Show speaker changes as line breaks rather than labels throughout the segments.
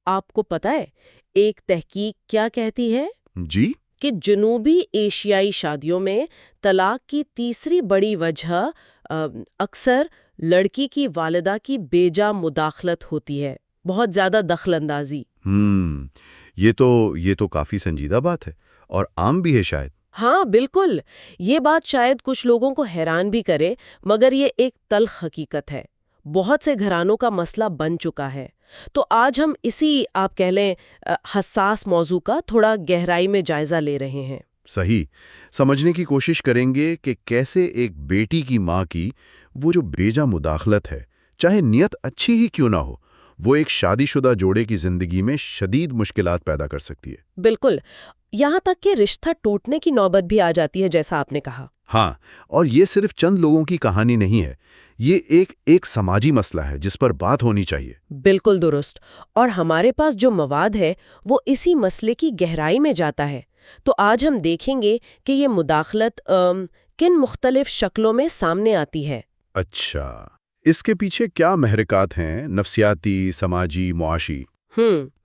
آپ کو پتہ ہے ایک تحقیق کیا کہتی ہے؟
جی؟
کہ جنوبی ایشیائی شادیوں میں طلاق کی تیسری بڑی وجہ اکثر لڑکی کی والدہ کی بے جا مداخلت ہوتی ہے، بہت زیادہ دخل اندازی۔
یہ تو کافی سنجیدہ بات ہے اور عام بھی ہے شاید۔
ہاں بالکل، یہ بات شاید کچھ لوگوں کو حیران بھی کرے، مگر یہ ایک تلخ حقیقت ہے، بہت سے گھرانوں کا مسئلہ بن چکا ہے۔ تو آج ہم اسی آپ کہہ لیں حساس موضوع کا تھوڑا گہرائی میں جائزہ لے رہے ہیں۔
صحیح، سمجھنے کی کوشش کریں گے کہ کیسے ایک بیٹی کی ماں کی وہ جو بیجا مداخلت ہے، چاہے نیت اچھی ہی کیوں نہ ہو، وہ ایک شادی شدہ جوڑے کی زندگی میں شدید مشکلات پیدا کر سکتی ہے۔
بالکل، یہاں تک کہ رشتہ ٹوٹنے کی نوبت بھی آ جاتی ہے، جیسا آپ نے کہا۔
ہاں، اور یہ صرف چند لوگوں کی کہانی نہیں ہے، یہ ایک سماجی مسئلہ ہے جس پر بات ہونی چاہیے۔
بالکل درست، اور ہمارے پاس جو مواد ہے وہ اسی مسئلے کی گہرائی میں جاتا ہے۔ تو آج ہم دیکھیں گے کہ یہ مداخلت کن مختلف شکلوں میں سامنے آتی ہے۔
اچھا، اس کے پیچھے کیا محرکات ہیں، نفسیاتی، سماجی، معاشی؟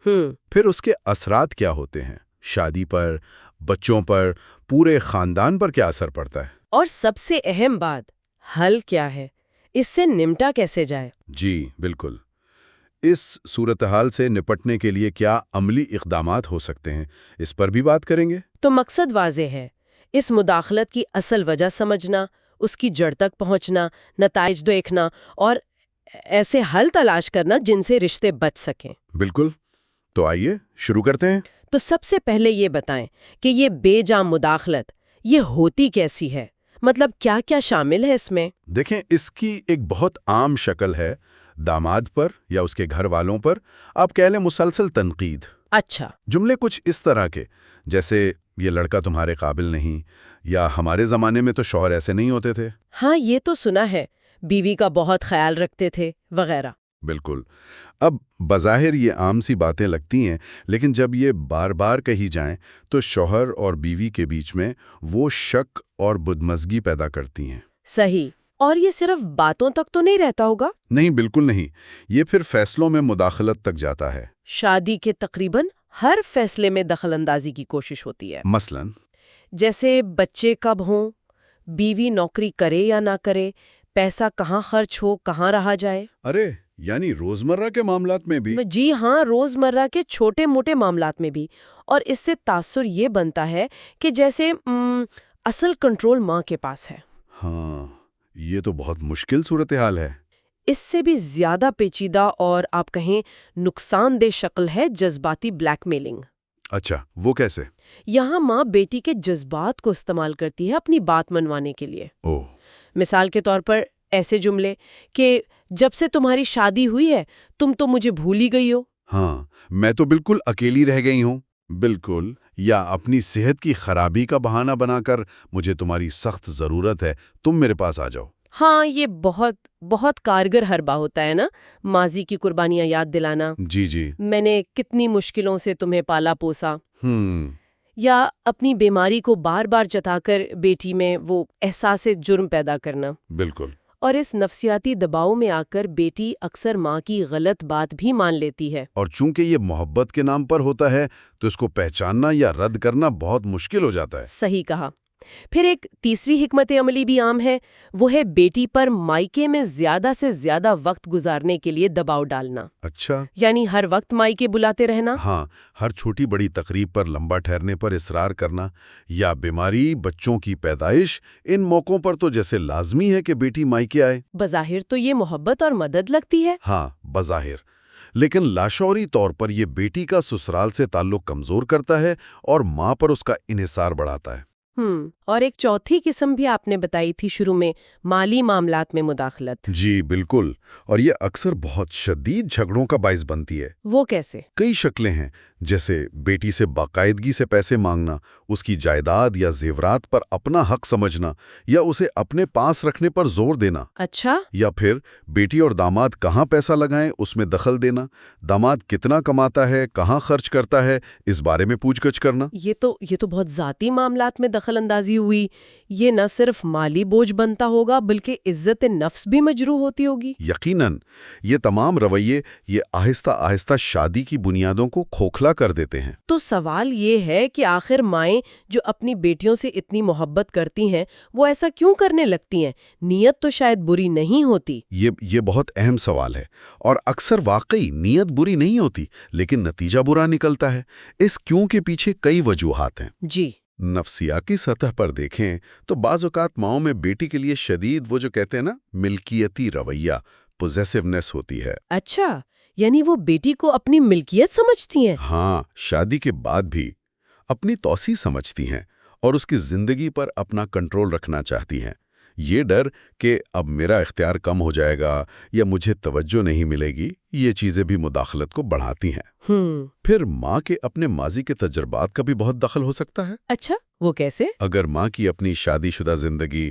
پھر اس کے اثرات کیا ہوتے ہیں، شادی پر، بچوں پر، پورے خاندان پر کیا اثر پڑتا ہے؟
اور سب سے اہم بات، حل کیا ہے، اس سے نمٹا کیسے جائے؟
جی بالکل، اس صورتحال سے نپٹنے کے لیے کیا عملی اقدامات ہو سکتے ہیں، اس پر بھی بات کریں گے۔
تو مقصد واضح ہے، اس مداخلت کی اصل وجہ سمجھنا، اس کی جڑ تک پہنچنا، نتائج دیکھنا اور ایسے حل تلاش کرنا جن سے رشتے بچ سکیں۔
بالکل، تو آئیے شروع کرتے ہیں۔
تو سب سے پہلے یہ بتائیں کہ یہ بے جا مداخلت یہ ہوتی کیسی ہے، مطلب کیا کیا شامل ہے اس میں؟
دیکھیں، اس کی ایک بہت عام شکل ہے داماد پر یا اس کے گھر والوں پر آپ کہہ لیں مسلسل تنقید۔
اچھا،
جملے کچھ اس طرح کے جیسے یہ لڑکا تمہارے قابل نہیں، یا ہمارے زمانے میں تو شوہر ایسے نہیں ہوتے تھے۔
ہاں یہ تو سنا ہے، بیوی کا بہت خیال رکھتے تھے وغیرہ۔
بالکل، اب بظاہر یہ عام سی باتیں لگتی ہیں، لیکن جب یہ بار بار کہی جائیں تو شوہر اور بیوی کے بیچ میں وہ شک اور بدمزگی پیدا کرتی ہیں۔
صحیح، اور یہ صرف باتوں تک تو نہیں رہتا ہوگا؟
نہیں، بالکل نہیں، یہ پھر فیصلوں میں مداخلت تک جاتا ہے۔
شادی کے تقریباً ہر فیصلے میں دخل اندازی کی کوشش ہوتی ہے،
مثلاً
جیسے بچے کب ہوں، بیوی نوکری کرے یا نہ کرے، پیسہ کہاں خرچ ہو، کہاں رہا جائے۔
ارے یعنی روزمرہ کے معاملات میں بھی؟
جی ہاں، روزمرہ کے چھوٹے موٹے معاملات میں بھی، اور اس سے تاثر یہ بنتا ہے کہ جیسے اصل کنٹرول ماں کے پاس ہے۔
ہاں، یہ تو بہت مشکل صورتحال ہے۔
اس سے بھی زیادہ پیچیدہ اور آپ کہیں نقصان دہ شکل ہے جذباتی بلیک میلنگ۔
اچھا، وہ کیسے؟
یہاں ماں بیٹی کے جذبات کو استعمال کرتی ہے اپنی بات منوانے کے لیے۔
اوہ،
مثال کے طور پر ایسے جملے کہ جب سے تمہاری شادی ہوئی ہے تم تو مجھے بھول ہی گئی ہو۔
ہاں، میں تو بالکل اکیلی رہ گئی ہوں۔ بالکل، یا اپنی صحت کی خرابی کا بہانہ بنا کر مجھے تمہاری سخت ضرورت ہے، تم میرے پاس آ جاؤ۔
ہاں، یہ بہت بہت کارگر حربہ ہوتا ہے نا، ماضی کی قربانیاں یاد دلانا۔
جی
میں نے کتنی مشکلوں سے تمہیں پالا پوسا،
ہوں،
یا اپنی بیماری کو بار بار جتا کر بیٹی میں وہ احساس جرم پیدا کرنا۔
بالکل،
اور اس نفسیاتی دباؤ میں آ کر بیٹی اکثر ماں کی غلط بات بھی مان لیتی ہے۔
اور چونکہ یہ محبت کے نام پر ہوتا ہے تو اس کو پہچاننا یا رد کرنا بہت مشکل ہو جاتا ہے۔
صحیح کہا۔ پھر ایک تیسری حکمت عملی بھی عام ہے، وہ ہے بیٹی پر مائکے میں زیادہ سے زیادہ وقت گزارنے کے لیے دباؤ ڈالنا۔
اچھا،
یعنی ہر وقت مائکے بلاتے رہنا۔
ہاں، ہر چھوٹی بڑی تقریب پر لمبا ٹھہرنے پر اصرار کرنا، یا بیماری، بچوں کی پیدائش، ان موقعوں پر تو جیسے لازمی ہے کہ بیٹی مائکے آئے۔
بظاہر تو یہ محبت اور مدد لگتی ہے۔
ہاں، بظاہر، لیکن لاشعوری طور پر یہ بیٹی کا سسرال سے تعلق کمزور کرتا ہے اور ماں پر اس کا انحصار بڑھاتا ہے۔
اور ایک چوتھی قسم بھی آپ نے بتائی تھی شروع میں، مالی معاملات میں مداخلت۔
جی بالکل، اور یہ اکثر بہت شدید جھگڑوں کا باعث بنتی ہے۔
وہ کیسے؟
کئی شکلیں ہیں، جیسے بیٹی سے باقاعدگی سے پیسے مانگنا، اس کی جائیداد یا زیورات پر اپنا حق سمجھنا، یا اسے اپنے پاس رکھنے پر زور دینا۔
اچھا،
یا پھر بیٹی اور داماد کہاں پیسہ لگائیں اس میں دخل دینا، داماد کتنا کماتا ہے، کہاں خرچ کرتا ہے، اس بارے میں پوچھ گچھ کرنا۔
یہ تو بہت ذاتی معاملات میں دخل دخل اندازی ہوئی، یہ نہ صرف مالی بوجھ بنتا ہوگا بلکہ عزت نفس بھی مجروح ہوتی ہوگی۔
یقیناً یہ تمام رویے یہ آہستہ آہستہ شادی کی بنیادوں کو کھوکھلا کر دیتے ہیں۔
تو سوال یہ ہے کہ آخر مائیں جو اپنی بیٹیوں سے اتنی محبت کرتی ہیں وہ ایسا کیوں کرنے لگتی ہیں؟ نیت تو شاید بری نہیں ہوتی۔
یہ بہت اہم سوال ہے، اور اکثر واقعی نیت بری نہیں ہوتی لیکن نتیجہ برا نکلتا ہے۔ اس کیوں کے پیچھے کئی وجوہات ہیں۔
جی،
نفسیاتی سطح پر دیکھیں تو بعض اوقات ماؤں میں بیٹی کے لیے شدید وہ جو کہتے ہیں نا ملکیتی رویہ، پوزیسیونیس ہوتی ہے۔
اچھا، یعنی وہ بیٹی کو اپنی ملکیت سمجھتی ہیں؟
ہاں، شادی کے بعد بھی اپنی توسیع سمجھتی ہیں اور اس کی زندگی پر اپنا کنٹرول رکھنا چاہتی ہیں۔ یہ ڈر کہ اب میرا اختیار کم ہو جائے گا یا مجھے توجہ نہیں ملے گی، یہ چیزیں بھی مداخلت کو بڑھاتی ہیں۔ پھر ماں کے اپنے ماضی کے تجربات کا بھی بہت دخل ہو سکتا ہے۔
اچھا، وہ کیسے؟
اگر ماں کی اپنی شادی شدہ زندگی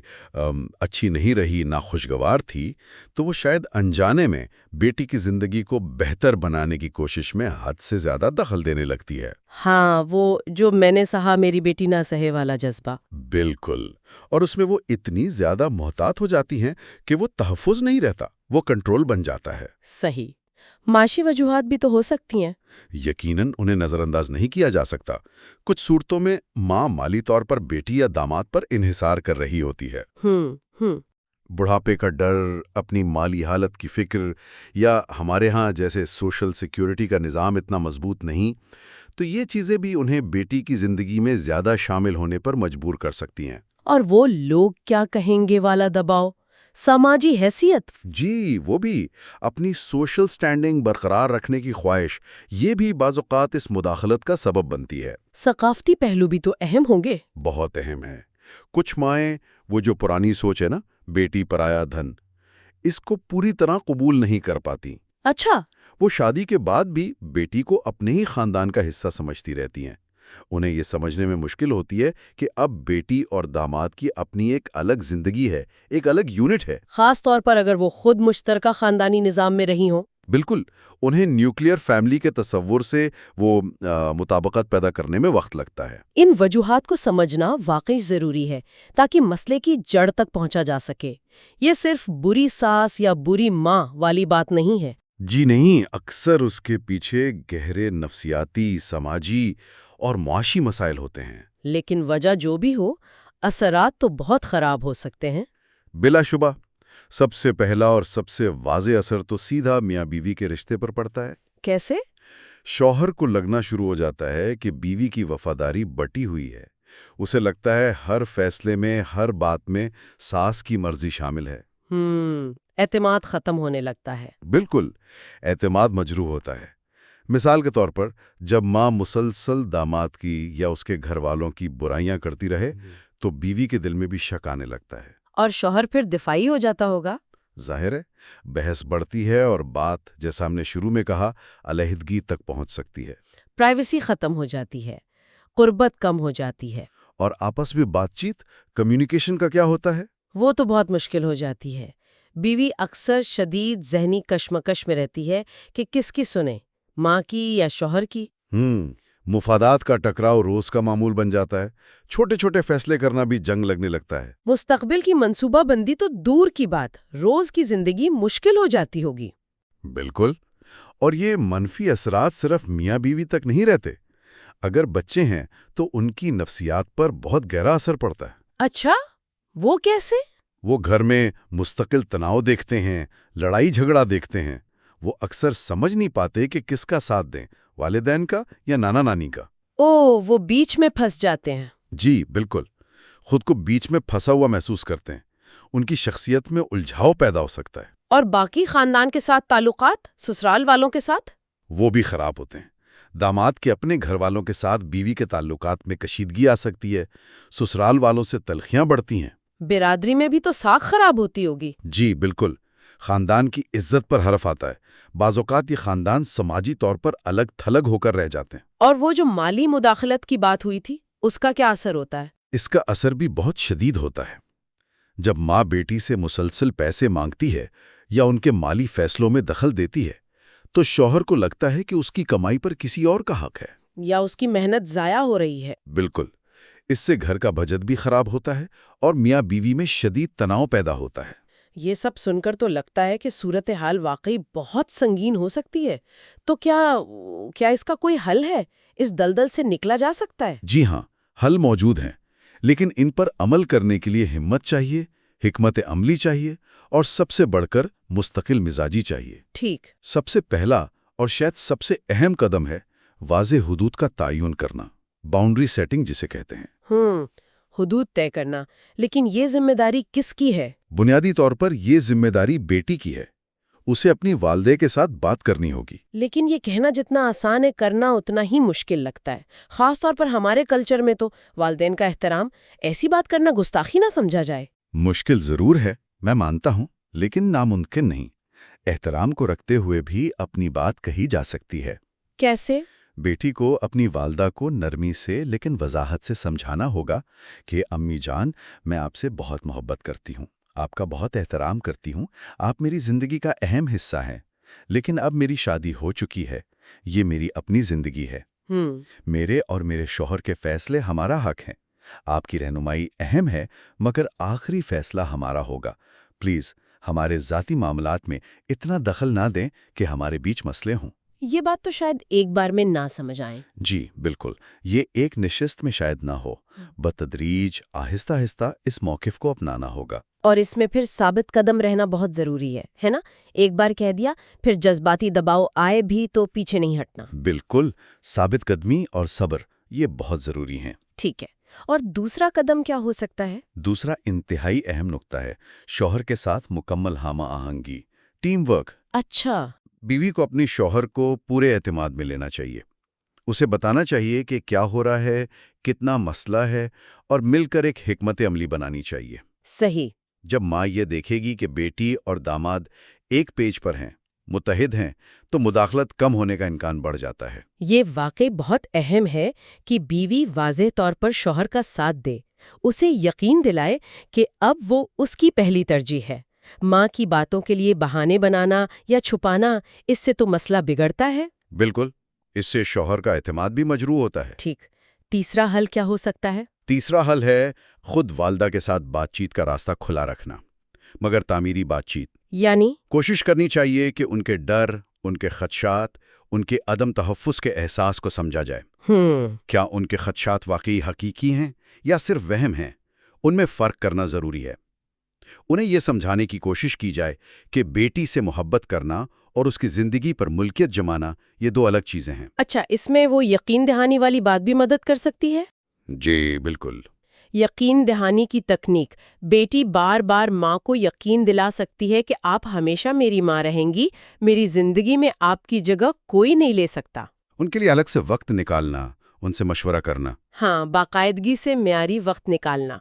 اچھی نہیں رہی، ناخوشگوار تھی، تو وہ شاید انجانے میں بیٹی کی زندگی کو بہتر بنانے کی کوشش میں حد سے زیادہ دخل دینے لگتی ہے۔
ہاں، وہ جو میں نے سہا میری بیٹی نہ سہے والا جذبہ۔
بالکل، اور اس میں وہ اتنی زیادہ محتاط ہو جاتی ہیں کہ وہ تحفظ نہیں رہتا، وہ کنٹرول بن جاتا ہے۔
صحیح۔ معاشی وجوہات بھی تو ہو سکتی ہیں۔
یقیناً انہیں نظر انداز نہیں کیا جا سکتا۔ کچھ صورتوں میں ماں مالی طور پر بیٹی یا داماد پر انحصار کر رہی ہوتی ہے۔ بڑھاپے کا ڈر، اپنی مالی حالت کی فکر، یا ہمارے ہاں جیسے سوشل سیکیورٹی کا نظام اتنا مضبوط نہیں، تو یہ چیزیں بھی انہیں بیٹی کی زندگی میں زیادہ شامل ہونے پر مجبور کر سکتی ہیں۔
اور وہ لوگ کیا کہیں گے والا دباؤ، سماجی حیثیت۔
جی، وہ بھی اپنی سوشل سٹینڈنگ برقرار رکھنے کی خواہش، یہ بھی بعض اوقات اس مداخلت کا سبب بنتی ہے۔
ثقافتی پہلو بھی تو اہم ہوں گے۔
بہت اہم ہے۔ کچھ مائیں وہ جو پرانی سوچ ہے نا، بیٹی پرایا دھن، اس کو پوری طرح قبول نہیں کر پاتی۔
اچھا،
وہ شادی کے بعد بھی بیٹی کو اپنے ہی خاندان کا حصہ سمجھتی رہتی ہیں۔ انہیں یہ سمجھنے میں مشکل ہوتی ہے کہ اب بیٹی اور داماد کی اپنی ایک الگ زندگی ہے، ایک الگ یونٹ ہے۔
خاص طور پر اگر وہ خود مشترکہ خاندانی نظام میں رہی ہوں۔
بالکل، انہیں نیوکلیئر فیملی کے تصور سے وہ مطابقت پیدا کرنے میں وقت لگتا ہے۔
ان وجوہات کو سمجھنا واقعی ضروری ہے تاکہ مسئلے کی جڑ تک پہنچا جا سکے۔ یہ صرف بری ساس یا بری ماں والی بات نہیں ہے۔
جی نہیں، اکثر اس کے پیچھے گہرے نفسیاتی، سماجی اور معاشی مسائل ہوتے ہیں۔
لیکن وجہ جو بھی ہو، اثرات تو بہت خراب ہو سکتے ہیں۔
بلا شبہ، سب سے پہلا اور سب سے واضح اثر تو سیدھا میاں بیوی کے رشتے پر پڑتا ہے۔
کیسے؟
شوہر کو لگنا شروع ہو جاتا ہے کہ بیوی کی وفاداری بٹی ہوئی ہے۔ اسے لگتا ہے ہر فیصلے میں، ہر بات میں ساس کی مرضی شامل ہے۔
اعتماد ختم ہونے لگتا ہے۔
بالکل، اعتماد مجروح ہوتا ہے۔ مثال کے طور پر، جب ماں مسلسل داماد کی یا اس کے گھر والوں کی برائیاں کرتی رہے تو بیوی کے دل میں بھی شک آنے لگتا ہے۔
اور شوہر پھر دفاعی ہو جاتا ہوگا۔
ظاہر ہے، بحث بڑھتی ہے اور بات، جیسا ہم نے شروع میں کہا، علیحدگی تک پہنچ سکتی ہے۔
پرائیویسی ختم ہو جاتی ہے، قربت کم ہو جاتی ہے۔
اور آپس میں بات چیت، کمیونیکیشن کا کیا ہوتا ہے؟
وہ تو بہت مشکل ہو جاتی ہے۔ بیوی اکثر شدید ذہنی کشمکش میں رہتی ہے کہ کس کی سنے، ماں کی یا شوہر کی۔
مفادات کا ٹکراؤ روز کا معمول بن جاتا ہے۔ چھوٹے چھوٹے فیصلے کرنا بھی جنگ لگنے لگتا ہے۔
مستقبل کی منصوبہ بندی تو دور کی بات، روز کی زندگی مشکل ہو جاتی ہوگی۔
بالکل، اور یہ منفی اثرات صرف میاں بیوی تک نہیں رہتے۔ اگر بچے ہیں تو ان کی نفسیات پر بہت گہرا اثر پڑتا ہے۔
اچھا، وہ کیسے؟
وہ گھر میں مستقل تناؤ دیکھتے ہیں، لڑائی جھگڑا دیکھتے ہیں۔ وہ اکثر سمجھ نہیں پاتے کہ کس کا ساتھ دیں، والدین کا یا نانا نانی کا۔
وہ بیچ میں پھنس جاتے ہیں۔
جی بالکل، خود کو بیچ میں پھنسا ہوا محسوس کرتے ہیں۔ ان کی شخصیت میں الجھاؤ پیدا ہو سکتا ہے۔
اور باقی خاندان کے ساتھ تعلقات، سسرال والوں کے ساتھ؟
وہ بھی خراب ہوتے ہیں۔ داماد کے اپنے گھر والوں کے ساتھ بیوی کے تعلقات میں کشیدگی آ سکتی ہے۔ سسرال والوں سے تلخیاں بڑھتی ہیں۔
برادری میں بھی تو ساکھ خراب ہوتی ہوگی۔
جی بالکل، خاندان کی عزت پر حرف آتا ہے۔ بعض اوقات یہ خاندان سماجی طور پر الگ تھلگ ہو کر رہ جاتے ہیں۔
اور وہ جو مالی مداخلت کی بات ہوئی تھی، اس کا کیا اثر ہوتا ہے؟
اس کا اثر بھی بہت شدید ہوتا ہے۔ جب ماں بیٹی سے مسلسل پیسے مانگتی ہے یا ان کے مالی فیصلوں میں دخل دیتی ہے تو شوہر کو لگتا ہے کہ اس کی کمائی پر کسی اور کا حق ہے،
یا اس کی محنت ضائع ہو رہی ہے۔
بالکل، اس سے گھر کا بجٹ بھی خراب ہوتا ہے اور میاں بیوی میں شدید تناؤ پیدا ہوتا ہے۔
یہ سب سن کر تو لگتا ہے کہ صورتحال واقعی بہت سنگین ہو سکتی ہے۔ تو کیا اس کا کوئی حل ہے؟ اس دلدل سے نکلا جا سکتا ہے؟
جی ہاں، حل موجود ہیں، لیکن ان پر عمل کرنے کے لیے ہمت چاہیے، حکمت عملی چاہیے اور سب سے بڑھ کر مستقل مزاجی چاہیے۔
ٹھیک۔
سب سے پہلا اور شاید سب سے اہم قدم ہے واضح حدود کا تعین کرنا، باؤنڈری سیٹنگ جسے کہتے ہیں۔
حدود طے کرنا، لیکن یہ ذمہ داری کس کی ہے؟
بنیادی طور پر یہ ذمہ داری بیٹی کی ہے۔ اسے اپنی والدہ کے ساتھ بات کرنی ہوگی۔
لیکن یہ کہنا جتنا آسان ہے کرنا اتنا ہی مشکل لگتا ہے، خاص طور پر ہمارے کلچر میں تو والدین کا احترام، ایسی بات کرنا گستاخی نہ سمجھا جائے۔
مشکل ضرور ہے، میں مانتا ہوں، لیکن ناممکن نہیں۔ احترام کو رکھتے ہوئے بھی اپنی بات کہی جا سکتی ہے۔
کیسے؟
بیٹی کو اپنی والدہ کو نرمی سے لیکن وضاحت سے سمجھانا ہوگا کہ امی جان، میں آپ سے بہت محبت کرتی ہوں، آپ کا بہت احترام کرتی ہوں، آپ میری زندگی کا اہم حصہ ہیں، لیکن اب میری شادی ہو چکی ہے، یہ میری اپنی زندگی ہے۔ میرے اور میرے شوہر کے فیصلے ہمارا حق ہیں، آپ کی رہنمائی اہم ہے، مگر آخری فیصلہ ہمارا ہوگا۔ پلیز ہمارے ذاتی معاملات میں اتنا دخل نہ دیں کہ ہمارے بیچ مسئلے ہوں۔
یہ بات تو شاید ایک بار میں نہ سمجھ آئیں۔
جی بالکل، یہ ایک نشست میں شاید نہ ہو، بتدریج آہستہ آہستہ اس موقف کو اپنانا ہوگا۔
اور اس میں پھر ثابت قدم رہنا بہت ضروری ہے نا؟ ایک بار کہہ دیا، پھر جذباتی دباؤ آئے بھی تو پیچھے نہیں ہٹنا۔
بالکل، ثابت قدمی اور صبر یہ بہت ضروری ہیں۔
ٹھیک ہے، اور دوسرا قدم کیا ہو سکتا ہے؟
دوسرا انتہائی اہم نقطہ ہے شوہر کے ساتھ مکمل ہمہ آہنگی، ٹیم ورک۔
اچھا۔
بیوی کو اپنی شوہر کو پورے اعتماد میں لینا چاہیے، اسے بتانا چاہیے کہ کیا ہو رہا ہے، کتنا مسئلہ ہے، اور مل کر ایک حکمت عملی بنانی چاہیے۔
صحیح۔
جب ماں یہ دیکھے گی کہ بیٹی اور داماد ایک پیج پر ہیں، متحد ہیں، تو مداخلت کم ہونے کا امکان بڑھ جاتا ہے۔
یہ واقعی بہت اہم ہے کہ بیوی واضح طور پر شوہر کا ساتھ دے، اسے یقین دلائے کہ اب وہ اس کی پہلی ترجیح ہے۔ ماں کی باتوں کے لیے بہانے بنانا یا چھپانا، اس سے تو مسئلہ بگڑتا ہے۔
بالکل، اس سے شوہر کا اعتماد بھی مجروح ہوتا ہے۔
ٹھیک۔ تیسرا حل کیا ہو سکتا ہے؟
تیسرا حل ہے خود والدہ کے ساتھ بات چیت کا راستہ کھلا رکھنا، مگر تعمیری بات چیت۔
یعنی؟
کوشش کرنی چاہیے کہ ان کے ڈر، ان کے خدشات، ان کے عدم تحفظ کے احساس کو سمجھا جائے۔ کیا ان کے خدشات واقعی حقیقی ہیں یا صرف وہم ہیں؟ ان میں فرق کرنا ضروری ہے۔ انہیں یہ سمجھانے کی کوشش کی جائے کہ بیٹی سے محبت کرنا اور اس کی زندگی پر ملکیت جمانا یہ دو الگ چیزیں ہیں۔
اچھا، اس میں وہ یقین دہانی والی بات بھی مدد کر سکتی ہے؟
جی بالکل۔
یقین دہانی کی تکنیک، بیٹی بار بار ماں کو یقین دلا سکتی ہے کہ آپ ہمیشہ میری ماں رہیں گی، میری زندگی میں آپ کی جگہ کوئی نہیں لے سکتا۔
ان کے لیے الگ سے وقت نکالنا، ان سے مشورہ کرنا۔
ہاں، باقاعدگی سے معیاری وقت نکالنا،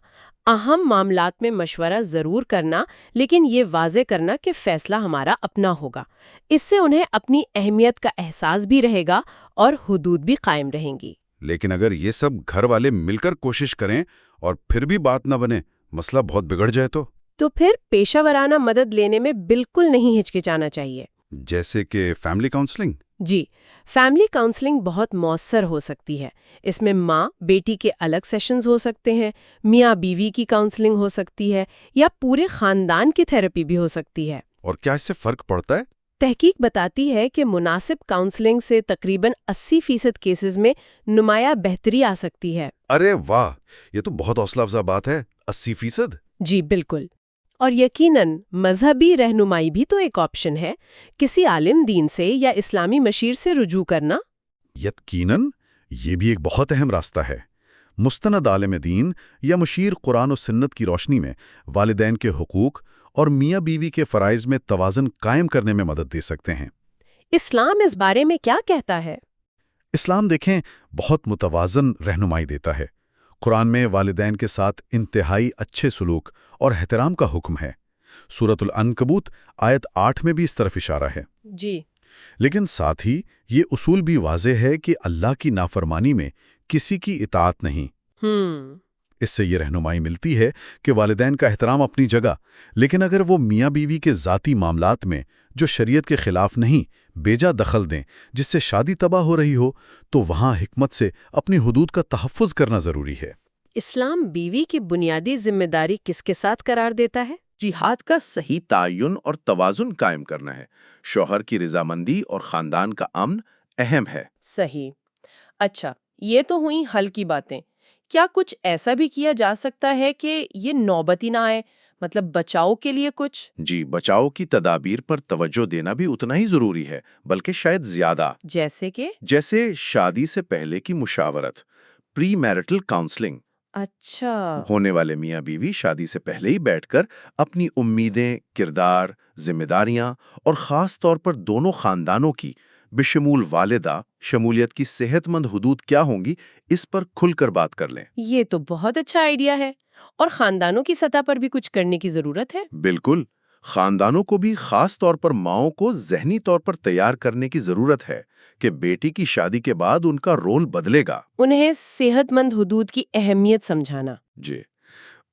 اہم معاملات میں مشورہ ضرور کرنا، لیکن یہ واضح کرنا کہ فیصلہ ہمارا اپنا ہوگا۔ اس سے انہیں اپنی اہمیت کا احساس بھی رہے گا اور حدود بھی قائم رہیں گی۔
لیکن اگر یہ سب گھر والے مل کر کوشش کریں اور پھر بھی بات نہ بنے، مسئلہ بہت بگڑ جائے تو
پھر پیشہ ورانہ مدد لینے میں بالکل نہیں ہچکچانا چاہیے۔
جیسے کہ فیملی کاؤنسلنگ۔
جی، فیملی کاؤنسلنگ بہت مؤثر ہو سکتی ہے۔ اس میں ماں بیٹی کے الگ سیشنز ہو سکتے ہیں، میاں بیوی کی کاؤنسلنگ ہو سکتی ہے، یا پورے خاندان کی تھراپی بھی ہو سکتی ہے۔
اور کیا اس سے فرق پڑتا ہے؟
تحقیق بتاتی ہے کہ مناسب کاؤنسلنگ سے تقریباً 80% کیسز میں نمایاں بہتری آ سکتی ہے۔
ارے واہ، یہ تو بہت حوصلہ افزا بات ہے۔ 80%؟
جی بالکل۔ اور یقیناً مذہبی رہنمائی بھی تو ایک آپشن ہے، کسی عالم دین سے یا اسلامی مشیر سے رجوع کرنا۔
یقیناً، یہ بھی ایک بہت اہم راستہ ہے۔ مستند عالم دین یا مشیر قرآن و سنت کی روشنی میں والدین کے حقوق اور میاں بیوی کے فرائض میں توازن قائم کرنے میں مدد دے سکتے ہیں۔
اسلام اس بارے میں کیا کہتا ہے؟
اسلام دیکھیں بہت متوازن رہنمائی دیتا ہے۔ قرآن میں والدین کے ساتھ انتہائی اچھے سلوک اور احترام کا حکم ہے۔ سورۃ العنکبوت آیت 8 میں بھی اس طرف اشارہ ہے۔
جی۔
لیکن ساتھ ہی یہ اصول بھی واضح ہے کہ اللہ کی نافرمانی میں کسی کی اطاعت نہیں۔ اس سے یہ رہنمائی ملتی ہے کہ والدین کا احترام اپنی جگہ، لیکن اگر وہ میاں بیوی کے ذاتی معاملات میں جو شریعت کے خلاف نہیں بیجا دخل دیں، جس سے شادی تباہ ہو رہی ہو، تو وہاں حکمت سے اپنی حدود کا تحفظ کرنا ضروری ہے۔
اسلام بیوی کی بنیادی ذمہ داری کس کے ساتھ قرار دیتا ہے؟
جہاد کا صحیح تعین اور توازن قائم کرنا ہے۔ شوہر کی رضامندی اور خاندان کا امن اہم ہے۔
صحیح۔ اچھا، یہ تو ہوئی حل کی باتیں۔ کیا کچھ ایسا بھی کیا جا سکتا ہے کہ یہ نوبت ہی نہ آئے؟ مطلب بچاؤ کے لیے کچھ؟
جی، بچاؤ کی تدابیر پر توجہ دینا بھی اتنا ہی ضروری ہے، بلکہ شاید زیادہ۔
جیسے کہ؟
جیسے شادی سے پہلے کی مشاورت، پری میرٹل کاؤنسلنگ۔
اچھا۔
ہونے والے میاں بیوی شادی سے پہلے ہی بیٹھ کر اپنی امیدیں، کردار، ذمہ داریاں اور خاص طور پر دونوں خاندانوں کی بشمول والدہ شمولیت کی صحت مند حدود کیا ہوں گی، اس پر کھل کر بات کر لیں۔
یہ تو بہت اچھا آئیڈیا ہے۔ اور خاندانوں کی سطح پر بھی کچھ کرنے کی ضرورت ہے؟
بالکل، خاندانوں کو بھی خاص طور پر ماؤں کو ذہنی طور پر تیار کرنے کی ضرورت ہے کہ بیٹی کی شادی کے بعد ان کا رول بدلے گا۔
انہیں صحت مند حدود کی اہمیت سمجھانا۔
جی،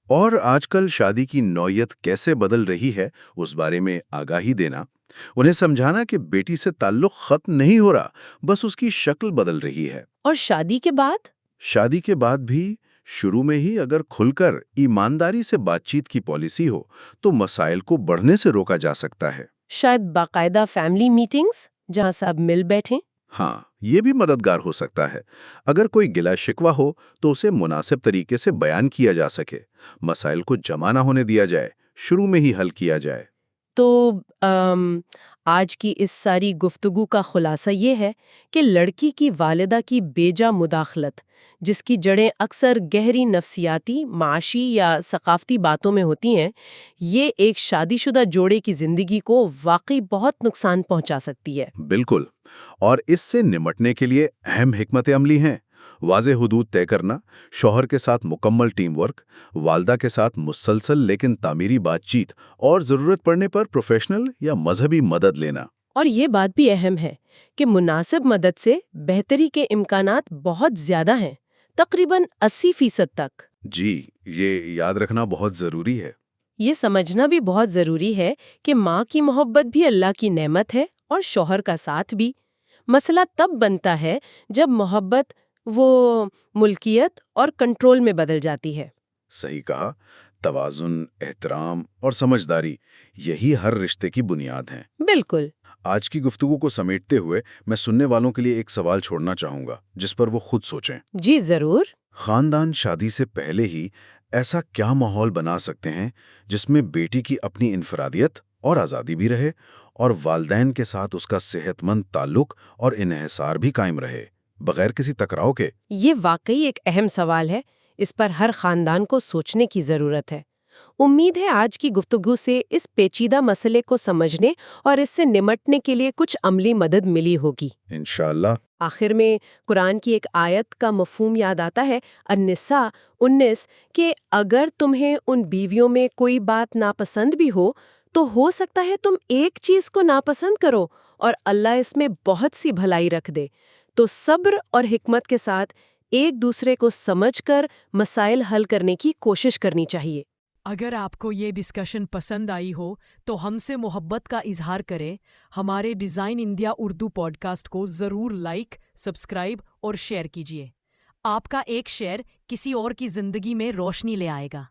اور آج کل شادی کی نوعیت کیسے بدل رہی ہے اس بارے میں آگاہی دینا، انہیں سمجھانا کہ بیٹی سے تعلق ختم نہیں ہو رہا، بس اس کی شکل بدل رہی ہے۔
اور شادی کے بعد؟
شادی کے بعد بھی شروع میں ہی اگر کھل کر ایمانداری سے بات چیت کی پالیسی ہو تو مسائل کو بڑھنے سے روکا جا سکتا ہے۔
شاید باقاعدہ فیملی میٹنگز جہاں سب مل بیٹھیں؟
ہاں، یہ بھی مددگار ہو سکتا ہے۔ اگر کوئی گلا شکوہ ہو تو اسے مناسب طریقے سے بیان کیا جا سکے، مسائل کو جمع نہ ہونے دیا جائے، شروع میں ہی حل کیا جائے۔
تو آج کی اس ساری گفتگو کا خلاصہ یہ ہے کہ لڑکی کی والدہ کی بیجا مداخلت، جس کی جڑیں اکثر گہری نفسیاتی، معاشی یا ثقافتی باتوں میں ہوتی ہیں، یہ ایک شادی شدہ جوڑے کی زندگی کو واقعی بہت نقصان پہنچا سکتی ہے۔
بالکل، اور اس سے نمٹنے کے لیے اہم حکمت عملی ہیں: واضح حدود طے کرنا، شوہر کے ساتھ مکمل ٹیم ورک، والدہ کے ساتھ مسلسل لیکن تعمیری بات چیت، اور ضرورت پڑنے پر پروفیشنل یا مذہبی مدد لینا۔
اور یہ بات بھی اہم ہے کہ مناسب مدد سے بہتری کے امکانات بہت زیادہ ہیں، تقریباً 80% تک۔
جی، یہ یاد رکھنا بہت ضروری ہے۔
یہ سمجھنا بھی بہت ضروری ہے کہ ماں کی محبت بھی اللہ کی نعمت ہے اور شوہر کا ساتھ بھی۔ مسئلہ تب بنتا ہے جب محبت وہ ملکیت اور کنٹرول میں بدل جاتی ہے۔
صحیح کہا، توازن، احترام اور سمجھداری، یہی ہر رشتے کی بنیاد ہیں۔
بالکل۔
آج کی گفتگو کو سمیٹتے ہوئے میں سننے والوں کے لیے ایک سوال چھوڑنا چاہوں گا جس پر وہ خود سوچیں۔
جی ضرور۔
خاندان شادی سے پہلے ہی ایسا کیا ماحول بنا سکتے ہیں جس میں بیٹی کی اپنی انفرادیت اور آزادی بھی رہے اور والدین کے ساتھ اس کا صحت مند تعلق اور انحصار بھی قائم رہے، بغیر کسی ٹکراؤ کے؟
یہ واقعی ایک اہم سوال ہے، اس پر ہر خاندان کو سوچنے کی ضرورت ہے۔ امید ہے آج کی گفتگو سے اس پیچیدہ مسئلے کو سمجھنے اور اس سے نمٹنے کے لیے کچھ عملی مدد ملی ہوگی۔
انشاءاللہ۔
آخر میں قرآن کی ایک آیت کا مفہوم یاد آتا ہے، النساء 19، کہ اگر تمہیں ان بیویوں میں کوئی بات ناپسند بھی ہو تو سکتا ہے تم ایک چیز کو ناپسند کرو اور اللہ اس میں بہت سی بھلائی رکھ دے۔ تو صبر اور حکمت کے ساتھ ایک دوسرے کو سمجھ کر مسائل حل کرنے کی کوشش کرنی چاہیے۔
اگر آپ کو یہ ڈسکشن پسند آئی ہو تو ہم سے محبت کا اظہار کریں۔ ہمارے design India Urdu podcast کو ضرور لائک، سبسکرائب اور شیئر کیجیے۔ آپ کا ایک شیئر کسی اور کی زندگی میں روشنی لے آئے گا۔